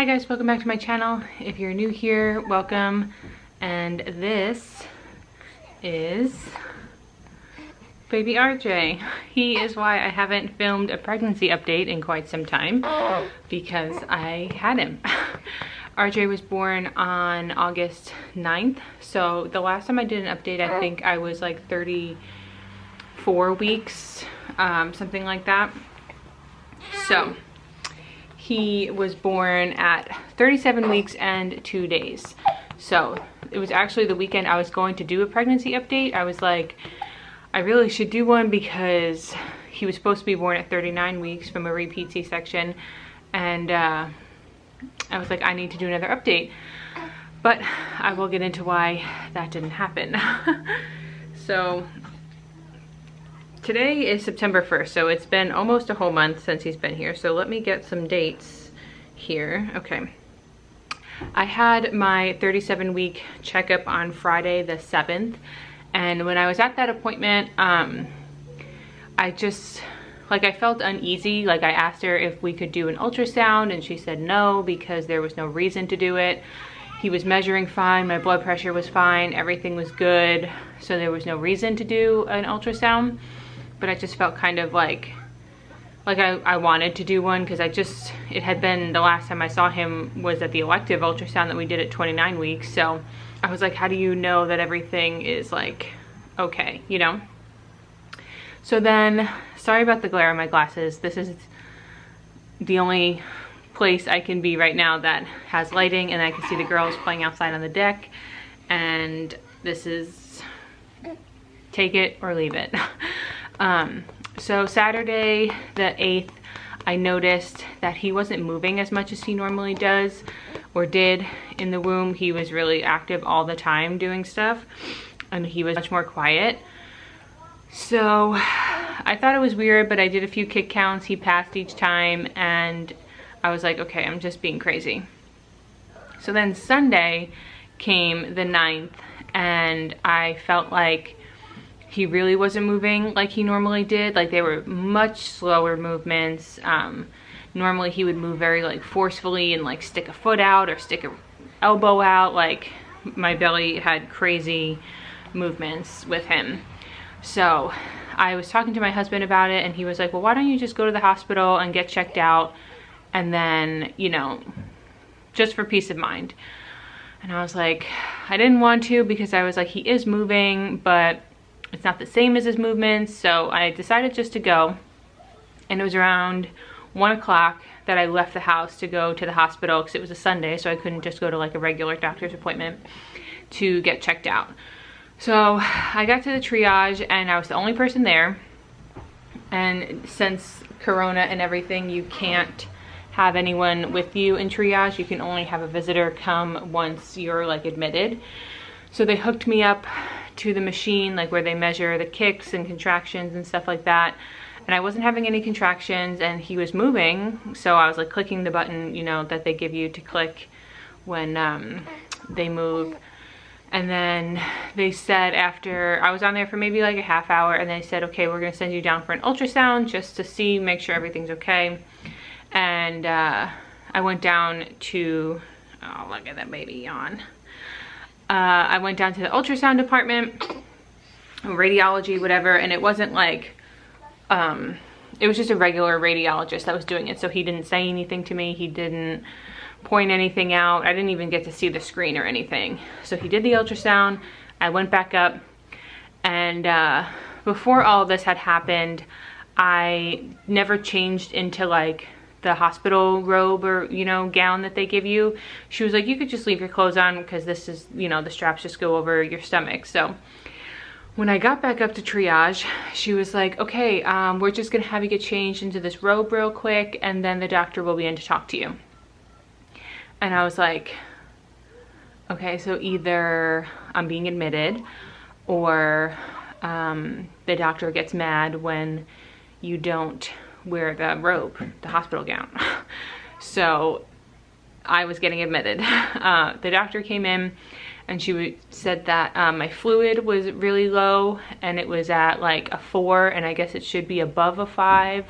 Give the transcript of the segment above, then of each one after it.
Hi guys, welcome back to my channel. If you're new here, welcome. And this is baby RJ. He is why I haven't filmed a pregnancy update in quite some time, because I had him. RJ was born on August 9th. So the last time I did an update, I think I was like 34 weeks, something like that. So he was born at 37 weeks and 2 days. So it was actually the weekend I was going to do a pregnancy update. I was like, I really should do one because he was supposed to be born at 39 weeks from a repeat C-section. And I was like, I need to do another update. But I will get into why that didn't happen. So today is September 1st, so it's been almost a whole month since he's been here. So let me get some dates here. Okay. I had my 37-week checkup on Friday the 7th. And when I was at that appointment, I felt uneasy. Like, I asked her if we could do an ultrasound and she said no, because there was no reason to do it. He was measuring fine, my blood pressure was fine, everything was good. So there was no reason to do an ultrasound. But I just felt kind of like I wanted to do one, because it had been, the last time I saw him was at the elective ultrasound that we did at 29 weeks. So I was like, how do you know that everything is like okay, you know? So then, sorry about the glare on my glasses. This is the only place I can be right now that has lighting, and I can see the girls playing outside on the deck. And this is take it or leave it. So Saturday the 8th, I noticed that he wasn't moving as much as he normally does or did in the womb. He was really active all the time doing stuff, and he was much more quiet. So I thought it was weird, but I did a few kick counts. He passed each time, and I was like, okay, I'm just being crazy. So then Sunday came the 9th, and I felt like he really wasn't moving like he normally did. Like, they were much slower movements. Normally he would move very like forcefully and like stick a foot out or stick an elbow out. Like, my belly had crazy movements with him. So I was talking to my husband about it, and he was like, well, why don't you just go to the hospital and get checked out, and then, you know, just for peace of mind. And I was like, I didn't want to, because I was like, he is moving, but it's not the same as his movements. So I decided just to go. And it was around 1 o'clock that I left the house to go to the hospital, because it was a Sunday, so I couldn't just go to like a regular doctor's appointment to get checked out. So I got to the triage, and I was the only person there. And since Corona and everything, you can't have anyone with you in triage. You can only have a visitor come once you're like admitted. So they hooked me up to the machine, like where they measure the kicks and contractions and stuff like that. And I wasn't having any contractions, and he was moving. So I was like clicking the button, you know, that they give you to click when they move. And then they said, after I was on there for maybe like a half hour, and they said, okay, we're gonna send you down for an ultrasound just to see, make sure everything's okay. And I went down to, oh, look at that baby yawn. I went down to the ultrasound department, radiology, whatever, and it wasn't like, it was just a regular radiologist that was doing it. So he didn't say anything to me. He didn't point anything out. I didn't even get to see the screen or anything. So he did the ultrasound. I went back up, and before all of this had happened, I never changed into like the hospital robe or, you know, gown that they give you. She was like, you could just leave your clothes on, because this is, you know, the straps just go over your stomach. So when I got back up to triage, she was like, okay, we're just gonna have you get changed into this robe real quick, and then the doctor will be in to talk to you. And I was like, okay, so either I'm being admitted, or the doctor gets mad when you don't wear the robe, the hospital gown. So I was getting admitted. The doctor came in, and she said that my fluid was really low, and it was at like a 4, and I guess it should be above a 5.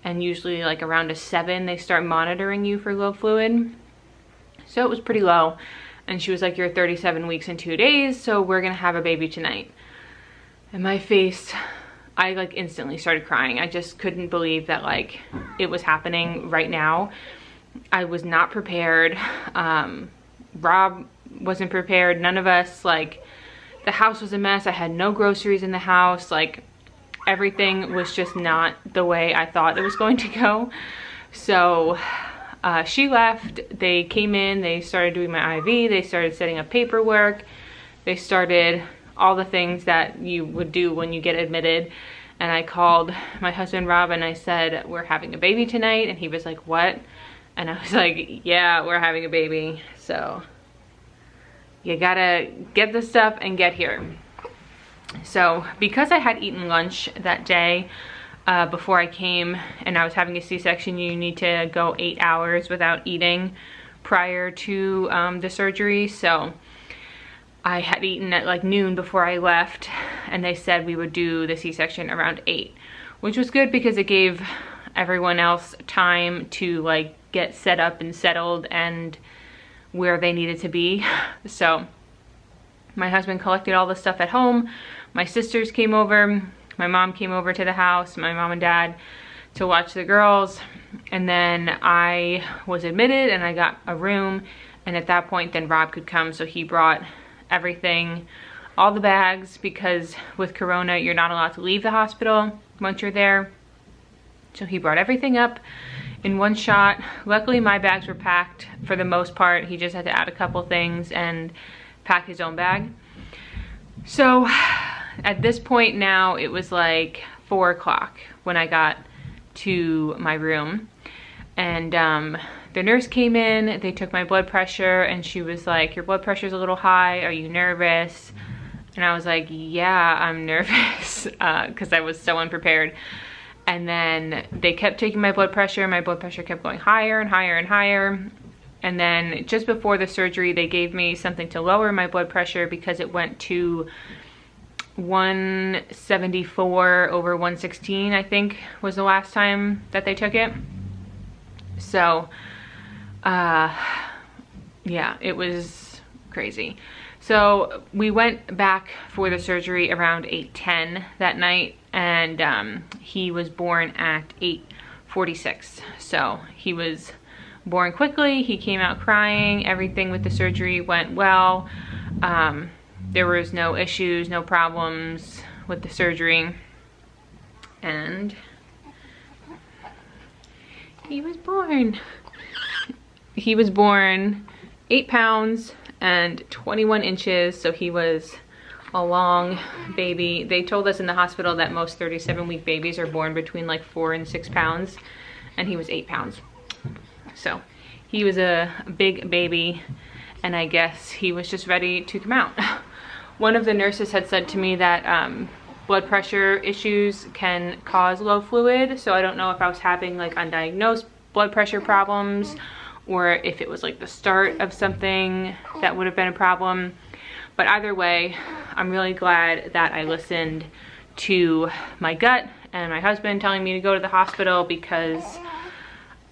And usually like around a 7, they start monitoring you for low fluid. So it was pretty low. And she was like, you're 37 weeks and 2 days, so we're gonna have a baby tonight. And my face, I like instantly started crying. I just couldn't believe that like it was happening right now. I was not prepared. Rob wasn't prepared. None of us, like the house was a mess. I had no groceries in the house. Like everything was just not the way I thought it was going to go. So she left, they came in, they started doing my IV, they started setting up paperwork, they started all the things that you would do when you get admitted. And I called my husband Rob and I said, we're having a baby tonight. And he was like, what? And I was like, yeah, we're having a baby. So you gotta get the stuff and get here. So because I had eaten lunch that day, before I came and I was having a C-section, you need to go 8 hours without eating prior to the surgery. So I had eaten at like noon before I left, and they said we would do the C-section around 8, which was good because it gave everyone else time to like get set up and settled and where they needed to be. So my husband collected all the stuff at home. My sisters came over. My mom came over to the house, my mom and dad, to watch the girls. And then I was admitted and I got a room. And at that point, then Rob could come. So he brought everything, all the bags, because with Corona, you're not allowed to leave the hospital once you're there. So he brought everything up in one shot. Luckily, my bags were packed for the most part. He just had to add a couple things and pack his own bag. So at this point now, it was like 4 o'clock when I got to my room. And the nurse came in, they took my blood pressure, and she was like, your blood pressure's a little high, are you nervous? And I was like, yeah, I'm nervous, because I was so unprepared. And then they kept taking my blood pressure kept going higher and higher and higher. And then just before the surgery, they gave me something to lower my blood pressure because it went to 174 over 116, I think was the last time that they took it. So yeah, it was crazy. So we went back for the surgery around 8:10 that night, and he was born at 8:46. So he was born quickly. He came out crying. Everything with the surgery went well. There was no issues, no problems with the surgery. And he was born. He was born 8 pounds and 21 inches, so he was a long baby. They told us in the hospital that most 37-week babies are born between like 4 and 6 pounds, and he was 8 pounds. So he was a big baby, and I guess he was just ready to come out. One of the nurses had said to me that blood pressure issues can cause low fluid, so I don't know if I was having like undiagnosed blood pressure problems or if it was like the start of something that would have been a problem. But either way, I'm really glad that I listened to my gut and my husband telling me to go to the hospital, because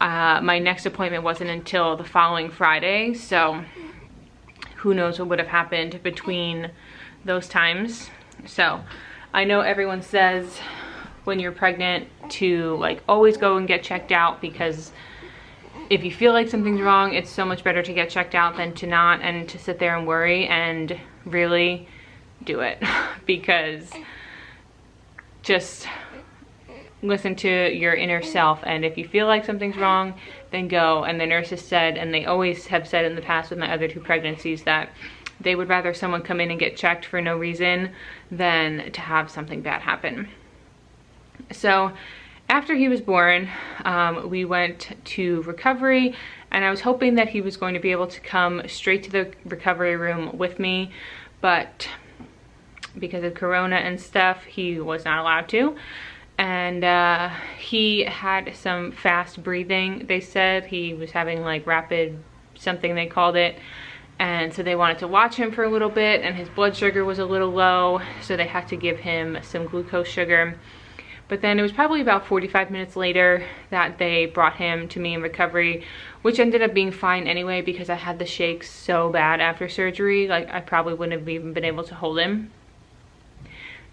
my next appointment wasn't until the following Friday. So who knows what would have happened between those times. So I know everyone says when you're pregnant to like always go and get checked out, because if you feel like something's wrong, it's so much better to get checked out than to not, and to sit there and worry. And really do it, because just listen to your inner self, and if you feel like something's wrong, then go. And the nurses said, and they always have said in the past with my other 2 pregnancies, that they would rather someone come in and get checked for no reason than to have something bad happen. So after he was born, we went to recovery, and I was hoping that he was going to be able to come straight to the recovery room with me, but because of Corona and stuff, he was not allowed to. And he had some fast breathing, they said. He was having like rapid something, they called it. And so they wanted to watch him for a little bit, and his blood sugar was a little low, so they had to give him some glucose sugar. But then it was probably about 45 minutes later that they brought him to me in recovery, which ended up being fine anyway because I had the shakes so bad after surgery. Like, I probably wouldn't have even been able to hold him.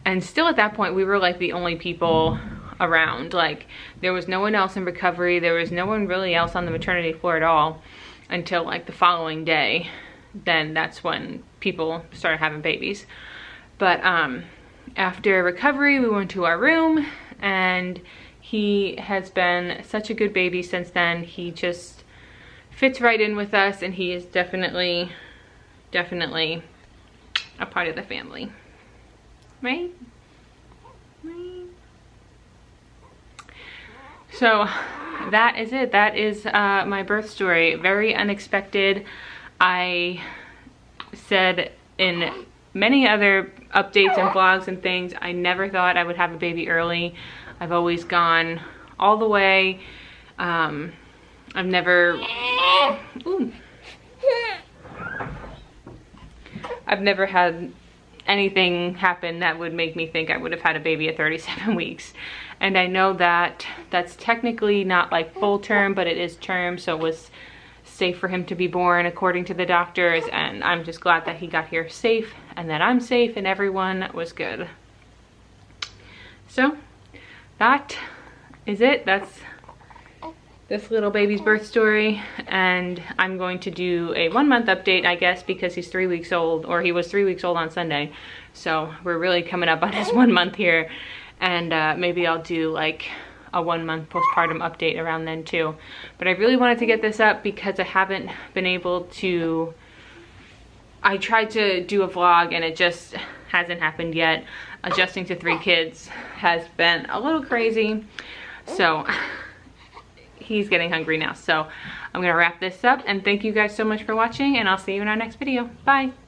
And still at that point, we were like the only people around. Like, there was no one else in recovery. There was no one really else on the maternity floor at all until like the following day. Then that's when people started having babies. But after recovery, we went to our room, and he has been such a good baby since then. He just fits right in with us, and he is definitely a part of the family. Right? Right. So that is it. That is my birth story. Very unexpected. I said in many other updates and vlogs and things, I never thought I would have a baby early. I've always gone all the way. I've never had anything happen that would make me think I would have had a baby at 37 weeks. And I know that that's technically not like full term, but it is term, so it was safe for him to be born according to the doctors, and I'm just glad that he got here safe and that I'm safe and everyone was good. So that is it. That's this little baby's birth story, and I'm going to do a 1 month update, I guess, because he's 3 weeks old, or he was 3 weeks old on Sunday, so we're really coming up on his 1 month here. And maybe I'll do like a 1 month postpartum update around then too. But I really wanted to get this up because I haven't been able to, I tried to do a vlog and it just hasn't happened yet. Adjusting to 3 kids has been a little crazy. So he's getting hungry now. So I'm gonna wrap this up, and thank you guys so much for watching, and I'll see you in our next video. Bye.